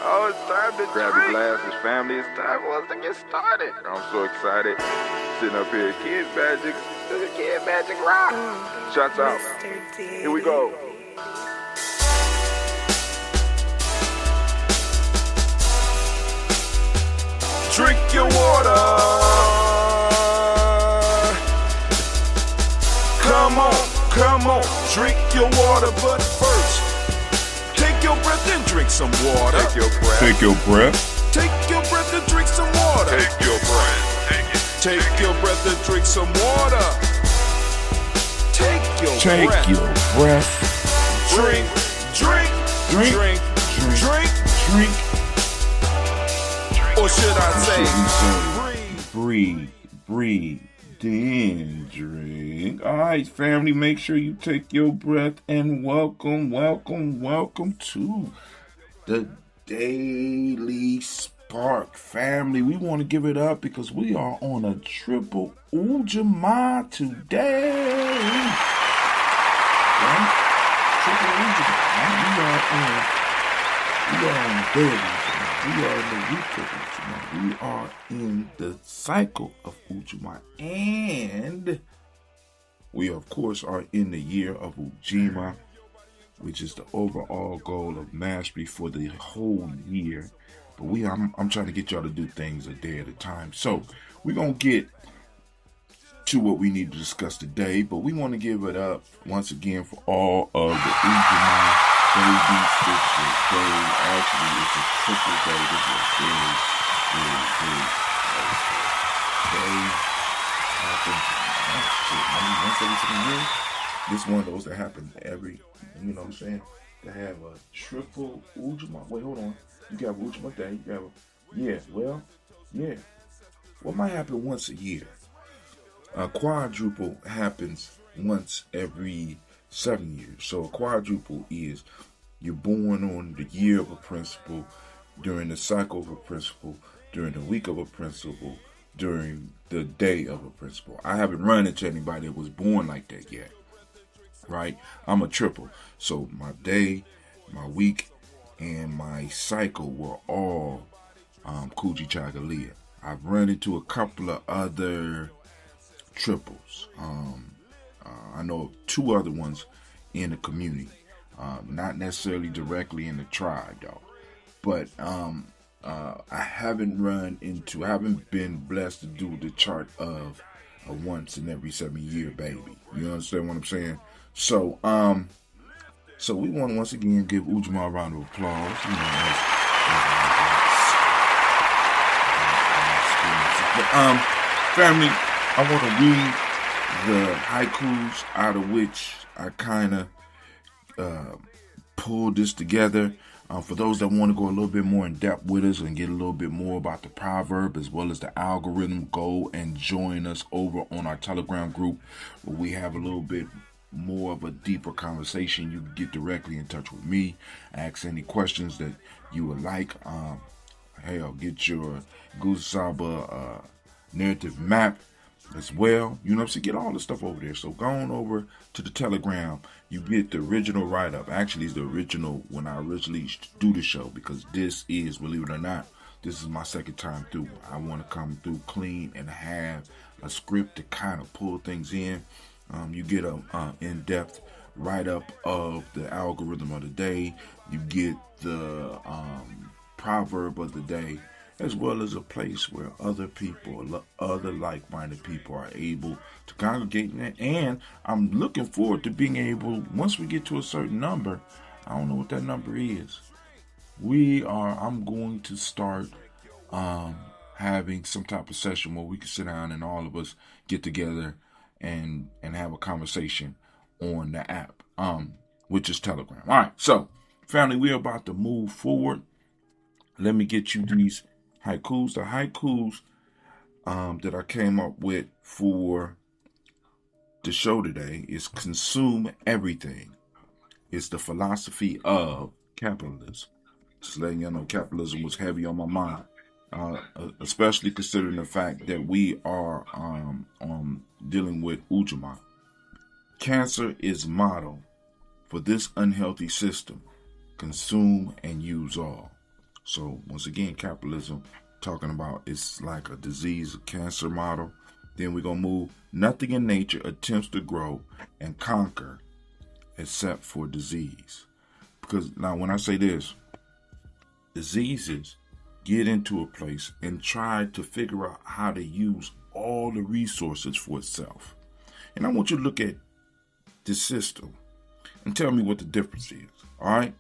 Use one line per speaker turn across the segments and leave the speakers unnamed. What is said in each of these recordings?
Oh, it's time to grab your glasses, family. It's time for us to get started. I'm so excited. Sitting up here, Kid Magic. This is Kid Magic Rock. Shots out. Here we go. Drink your water. Come on, drink your water, but first, take your breath and drink some water. Take your breath.
Take your breath.
Take your breath and drink some water.
Take your breath. Take it.
Take your breath and drink some water. Take your breath. Drink. Or should I say,
breathe, then drink. All right, family, make sure you take your breath and welcome to the Daily Spark, family. We want to give it up because we are on a triple Ujamaa today. Right? Triple Ujamaa. We are on daily. We are in the week of Ujamaa. We are in the cycle of Ujamaa. And we, of course, are in the year of Ujamaa, which is the overall goal of mastery for the whole year. But I'm trying to get y'all to do things a day at a time. So we're going to get to what we need to discuss today. But we want to give it up once again for all of the Ujamaa baby sisters. Actually, it's a triple day. This is a very day. Once every single year, this one of those that happen every, you know what I'm saying? To have a triple Ujamaa. Wait, hold on. You got Ujamaa day. You got what might happen once a year? A quadruple happens once every 7 years. So a quadruple is you're born on the year of a principle, during the cycle of a principle, during the week of a principle, during the day of a principle. I haven't run into anybody that was born like that yet, right? I'm a triple. So my day, my week, and my cycle were all Kuji Chagalia. I've run into a couple of other triples. I know 2 other ones in the community, not necessarily directly in the tribe, though. But I haven't been blessed to do the chart of a once in every 7 year baby. You understand what I'm saying? So we want to once again give Ujamaa a round of applause. Family, I want to read the haikus out of which I kind of pulled this together. For those that want to go a little bit more in depth with us and get a little bit more about the proverb as well as the algorithm, go and join us over on our Telegram group where we have a little bit more of a deeper conversation. You can get directly in touch with me, ask any questions that you would like. Hell, get your Goose Saba narrative map as well. You know what I'm saying? Get all the stuff over there. So go on over to the Telegram. You get the original write-up. Actually, it's the original when I originally do the show, because this is, believe it or not, this is my second time through. I want to come through clean and have a script to kind of pull things in. You get a in-depth write-up of the algorithm of the day. You get the proverb of the day, as well as a place where other people, other like-minded people are able to congregate in it. And I'm looking forward to being able, once we get to a certain number, I don't know what that number is, I'm going to start having some type of session where we can sit down and all of us get together and have a conversation on the app, which is Telegram. All right, so, family, we're about to move forward. Let me get you these haikus. The haikus that I came up with for the show today is consume everything. It's the philosophy of capitalism. Just letting you know, capitalism was heavy on my mind, especially considering the fact that we are dealing with Ujamaa. Cancer is motto for this unhealthy system: consume and use all. So once again, capitalism talking about it's like a disease, a cancer model. Then we're going to move. Nothing in nature attempts to grow and conquer except for disease. Because now when I say this, diseases get into a place and try to figure out how to use all the resources for itself. And I want you to look at this system and tell me what the difference is. All right?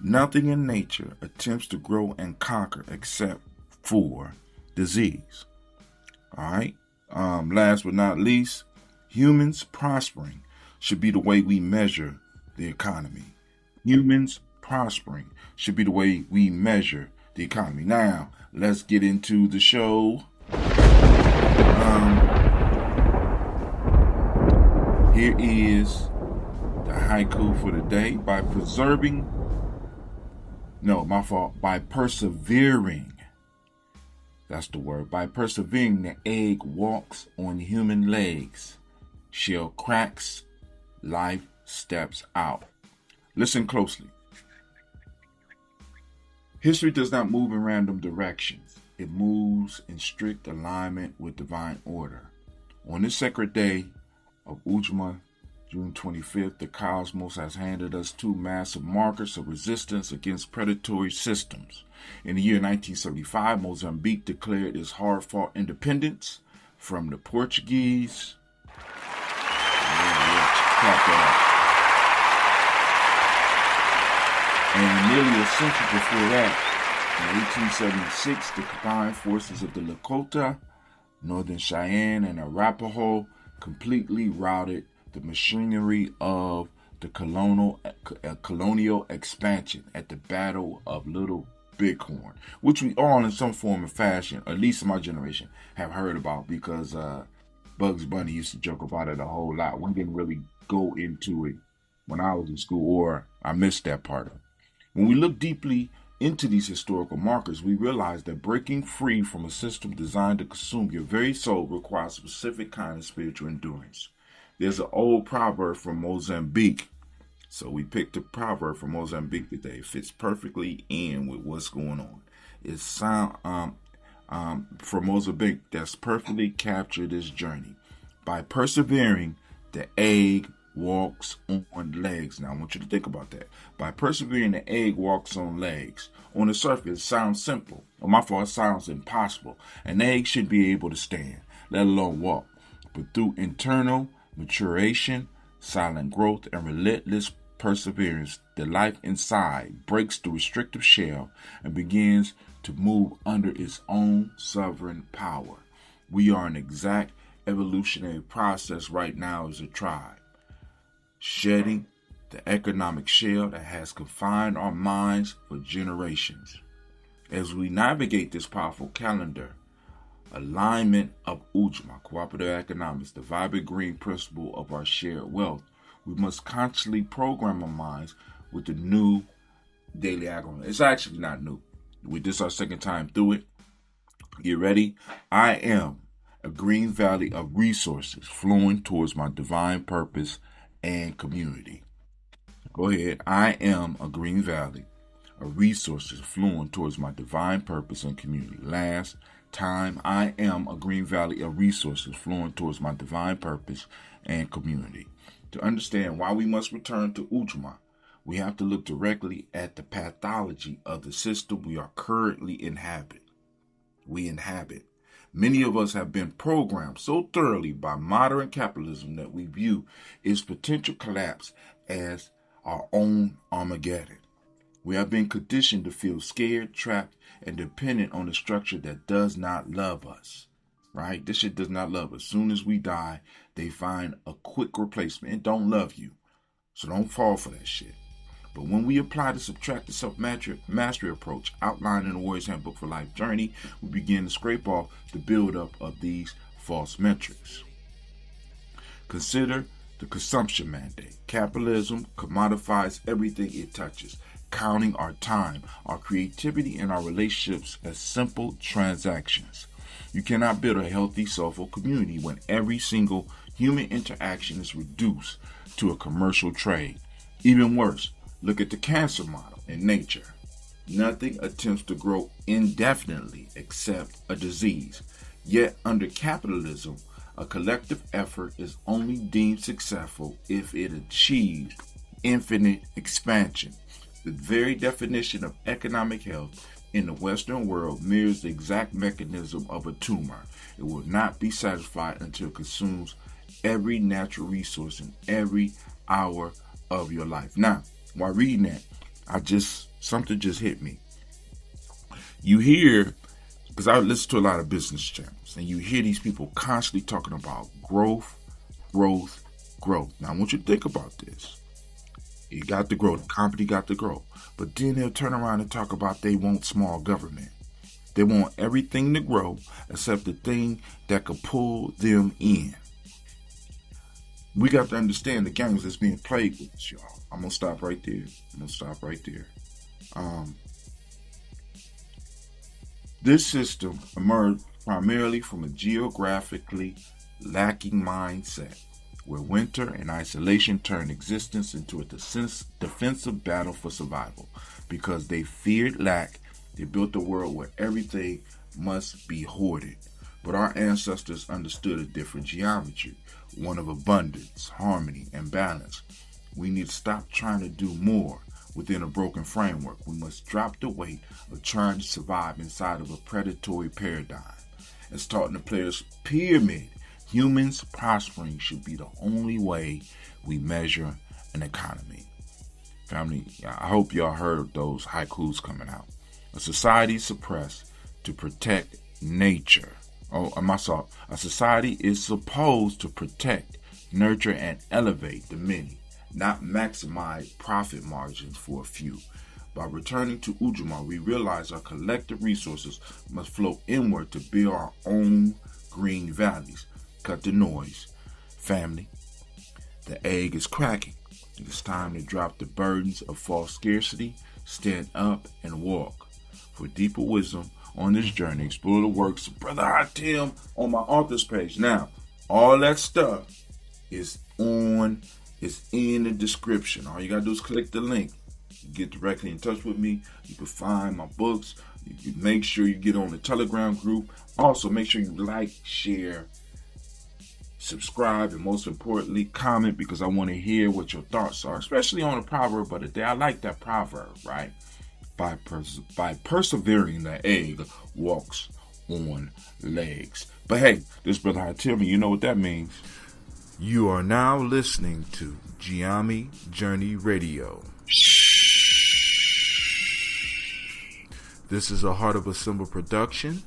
Nothing in nature attempts to grow and conquer except for disease. All right? Last but not least, humans prospering should be the way we measure the economy. Humans prospering should be the way we measure the economy. Now, let's get into the show. Here is the haiku for the day. By persevering. That's the word. By persevering, the egg walks on human legs. Shell cracks, life steps out. Listen closely. History does not move in random directions. It moves in strict alignment with divine order. On this sacred day of Ujamaa, June 25th, the cosmos has handed us two massive markers of resistance against predatory systems. In the year 1975, Mozambique declared its hard-fought independence from the Portuguese. And nearly a century before that, in 1876, the combined forces of the Lakota, Northern Cheyenne, and Arapaho completely routed the machinery of the colonial expansion at the Battle of Little Bighorn, which we all in some form or fashion, at least in my generation, have heard about because Bugs Bunny used to joke about it a whole lot. We didn't really go into it when I was in school, or I missed that part of it. When we look deeply into these historical markers, we realize that breaking free from a system designed to consume your very soul requires a specific kind of spiritual endurance. There's an old proverb from Mozambique. So we picked a proverb from Mozambique today. It fits perfectly in with what's going on. It's from Mozambique that's perfectly captured this journey. By persevering, the egg walks on legs. Now I want you to think about that. By persevering, the egg walks on legs. On the surface, it sounds simple. It sounds impossible. An egg should be able to stand, let alone walk. But through internal maturation, silent growth, and relentless perseverance, the life inside breaks the restrictive shell and begins to move under its own sovereign power. We are in exact evolutionary process right now as a tribe, shedding the economic shell that has confined our minds for generations. As we navigate this powerful calendar, alignment of Ujamaa, cooperative economics, the vibrant green principle of our shared wealth, we must consciously program our minds with the new daily algorithm. It's actually not new. This is our second time through it. Get ready. I am a green valley of resources flowing towards my divine purpose and community. Go ahead. I am a green valley of resources flowing towards my divine purpose and community. Last time, I am a green valley of resources flowing towards my divine purpose and community. To understand why we must return to Ujamaa, we have to look directly at the pathology of the system we are currently inhabit. Many of us have been programmed so thoroughly by modern capitalism that we view its potential collapse as our own Armageddon. We have been conditioned to feel scared, trapped, and dependent on a structure that does not love us. Right? This shit does not love us. As soon as we die, they find a quick replacement. It don't love you. So don't fall for that shit. But when we apply the subtractive self-mastery approach outlined in the Warrior's Handbook for Life Journey, we begin to scrape off the buildup of these false metrics. Consider the consumption mandate. Capitalism commodifies everything it touches, counting our time, our creativity, and our relationships as simple transactions. You cannot build a healthy, soulful community when every single human interaction is reduced to a commercial trade. Even worse, look at the cancer model in nature. Nothing attempts to grow indefinitely except a disease. Yet under capitalism, a collective effort is only deemed successful if it achieves infinite expansion. The very definition of economic health in the Western world mirrors the exact mechanism of a tumor. It will not be satisfied until it consumes every natural resource in every hour of your life. Now, while reading that, something just hit me. You hear, because I listen to a lot of business channels, and you hear these people constantly talking about growth, growth, growth. Now, I want you to think about this. You got to grow. The company got to grow. But then they'll turn around and talk about they want small government. They want everything to grow except the thing that could pull them in. We got to understand the games that's being played with us, y'all. I'm going to stop right there. This system emerged primarily from a geographically lacking mindset, where winter and isolation turned existence into a defensive battle for survival. Because they feared lack, they built a world where everything must be hoarded. But our ancestors understood a different geometry, one of abundance, harmony, and balance. We need to stop trying to do more within a broken framework. We must drop the weight of trying to survive inside of a predatory paradigm. As taught in the player's pyramid, humans prospering should be the only way we measure an economy. Family, I hope y'all heard those haikus coming out. A society suppressed to protect nature. A society is supposed to protect, nurture, and elevate the many, not maximize profit margins for a few. By returning to Ujamaa, we realize our collective resources must flow inward to build our own green valleys. Cut the noise. Family, the egg is cracking. It is time to drop the burdens of false scarcity, stand up, and walk. For deeper wisdom on this journey, explore the works of Brother Haatim on my author's page. Now, all that stuff is in the description. All you gotta do is click the link. You get directly in touch with me. You can find my books. You make sure you get on the Telegram group. Also, make sure you like, share, subscribe, and most importantly, comment, because I want to hear what your thoughts are, especially on the proverb of the day. I like that proverb, right? By persevering, the egg walks on legs. But hey, this Brother Haatim, you know what that means. You are now listening to Gye-nyame Journey Radio. This is a Heart of a Symbol production.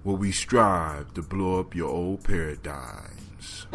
Where we strive to blow up your old paradigms.